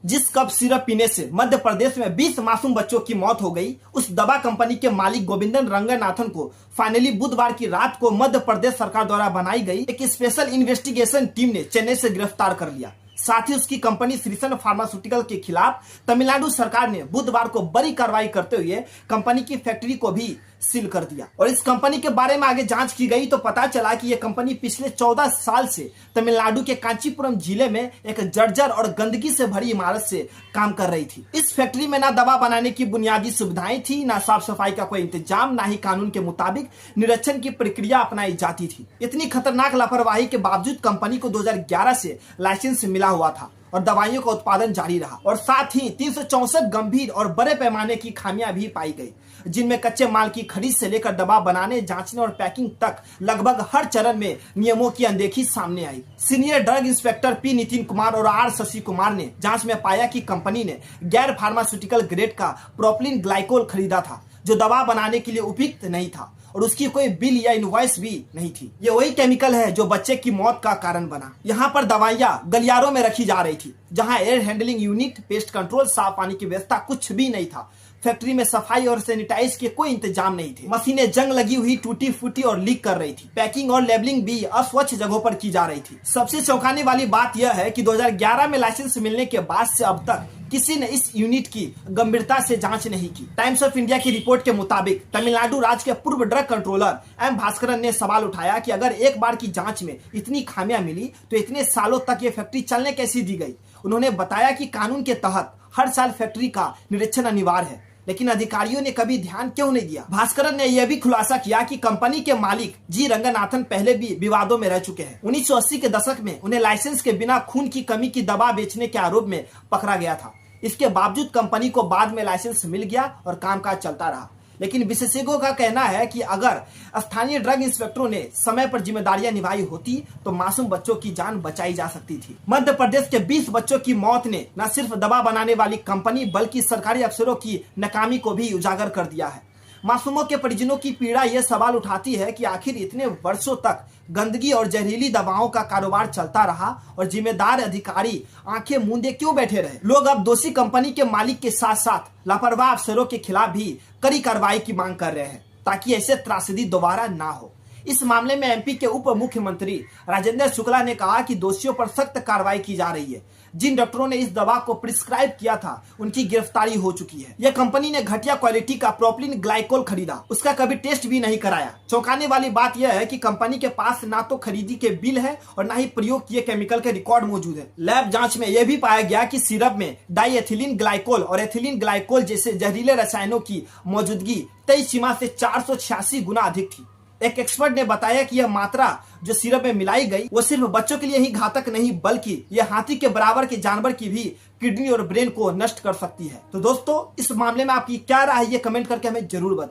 जिस cup syrup पीने से मध्य प्रदेश में 20 मासूम बच्चों की मौत हो गई, उस दवा कंपनी के मालिक गोविंदन रंगनाथन को फाइनली बुधवार की रात को मध्य प्रदेश सरकार द्वारा बनाई गई एक स्पेशल इन्वेस्टिगेशन टीम ने चेन्नई से गिरफ्तार कर लिया। साथ ही उसकी कंपनी श्रीसन फार्मास्यूटिकल के खिलाफ तमिलनाडु सरकार ने बुधवार को बड़ी कार्रवाई करते हुए कंपनी की फैक्ट्री को भी सील कर दिया। और इस कंपनी के बारे में आगे जांच की गई तो पता चला कि यह कंपनी पिछले 14 साल से तमिलनाडु के कांचीपुरम जिले में एक जर्जर और गंदगी से भरी इमारत से काम कर रही थी। इस फैक्ट्री में ना दवा बनाने की बुनियादी सुविधाएं थी, ना साफ सफाई का कोई इंतजाम, ना ही कानून के मुताबिक निरीक्षण की प्रक्रिया अपनाई जाती थी। इतनी खतरनाक लापरवाही के बावजूद कंपनी को 2011 से लाइसेंस मिला हुआ था और दवाइयों का उत्पादन जारी रहा। और साथ ही 364 गंभीर और बड़े पैमाने की खामियां भी पाई गई, जिनमें कच्चे माल की खरीद से लेकर दवा बनाने, जांचने और पैकिंग तक लगभग हर चरण में नियमों की अनदेखी सामने आई। Senior drug inspector P Nitin Kumar और आर शशि कुमार ने जांच में पाया कि कंपनी ने गैर फार्मास्यूटिकल ग्रेड का प्रोपिलीन ग्लाइकोल खरीदा था, जो दवा बनाने के लिए उपयुक्त नहीं था और उसकी कोई बिल या इनवॉइस भी नहीं थी। ये वही केमिकल है जो बच्चे की मौत का कारण बना। यहाँ पर दवाइयाँ गलियारों में रखी जा रही थी, जहाँ air handling unit, pest control, साफ पानी की व्यवस्था कुछ भी नहीं था। फैक्ट्री में सफाई और सैनिटाइज के कोई इंतजाम नहीं थे। मशीनें जंग लगी हुई, टूटी फूटी और लीक कर रही थी। पैकिंग और लेबलिंग भी अस्वच्छ जगहों पर की जा रही थी। सबसे चौंकाने वाली बात यह है कि 2011 में लाइसेंस मिलने के बाद से अब तक किसी ने इस यूनिट की गंभीरता से जांच नहीं की। टाइम्स ऑफ इंडिया की रिपोर्ट के मुताबिक तमिलनाडु राज्य के पूर्व ड्रग कंट्रोलर एम भास्करन ने सवाल उठाया कि अगर एक बार की जांच में इतनी खामियां मिली तो इतने सालों तक ये फैक्ट्री चलने कैसी दी गई। उन्होंने बताया कि कानून के तहत हर साल फैक्ट्री का निरीक्षण अनिवार्य है, लेकिन अधिकारियों ने कभी ध्यान क्यों नहीं दिया। भास्करन ने यह भी खुलासा किया कि कंपनी के मालिक जी रंगनाथन पहले भी विवादों में रह चुके हैं। 1980 के दशक में उन्हें लाइसेंस के बिना खून की कमी की दवा बेचने के आरोप में पकड़ा गया था। इसके बावजूद कंपनी को बाद में लाइसेंस मिल गया और कामकाज चलता रहा। लेकिन विशेषज्ञों का कहना है कि अगर स्थानीय ड्रग इंस्पेक्टरों ने समय पर जिम्मेदारियां निभाई होती तो मासूम बच्चों की जान बचाई जा सकती थी। मध्य प्रदेश के 20 बच्चों की मौत ने न सिर्फ दवा बनाने वाली कंपनी बल्कि सरकारी अफसरों की नाकामी को भी उजागर कर दिया है। मासूमों के परिजनों की पीड़ा यह सवाल उठाती है कि आखिर इतने वर्षों तक गंदगी और जहरीली दवाओं का कारोबार चलता रहा और जिम्मेदार अधिकारी आंखें मूंदे क्यों बैठे रहे। लोग अब दोषी कंपनी के मालिक के साथ साथ लापरवाह अफसरों के खिलाफ भी कड़ी कार्रवाई की मांग कर रहे हैं, ताकि ऐसे त्रासदी दोबारा ना हो। इस मामले में एमपी के उप मुख्यमंत्री राजेंद्र शुक्ला ने कहा कि दोषियों पर सख्त कार्रवाई की जा रही है। जिन डॉक्टरों ने इस दवा को प्रिस्क्राइब किया था उनकी गिरफ्तारी हो चुकी है। यह कंपनी ने घटिया क्वालिटी का प्रोपिलीन ग्लाइकोल खरीदा, उसका कभी टेस्ट भी नहीं कराया। चौंकाने वाली बात यह है कि कंपनी के पास ना तो खरीदी के बिल है और ना ही प्रयोग किए केमिकल के रिकॉर्ड मौजूद है। लैब जांच में यह भी पाया गया कि सिरप में डाईएथिलीन ग्लाइकोल और एथिलीन ग्लाइकोल जैसे जहरीले रसायनों की मौजूदगी तय सीमा से 486 गुना अधिक थी। एक एक्सपर्ट ने बताया कि यह मात्रा जो सिरप में मिलाई गई वो सिर्फ बच्चों के लिए ही घातक नहीं, बल्कि यह हाथी के बराबर के जानवर की भी किडनी और ब्रेन को नष्ट कर सकती है। तो दोस्तों, इस मामले में आपकी क्या राय है ये कमेंट करके हमें जरूर बताएं।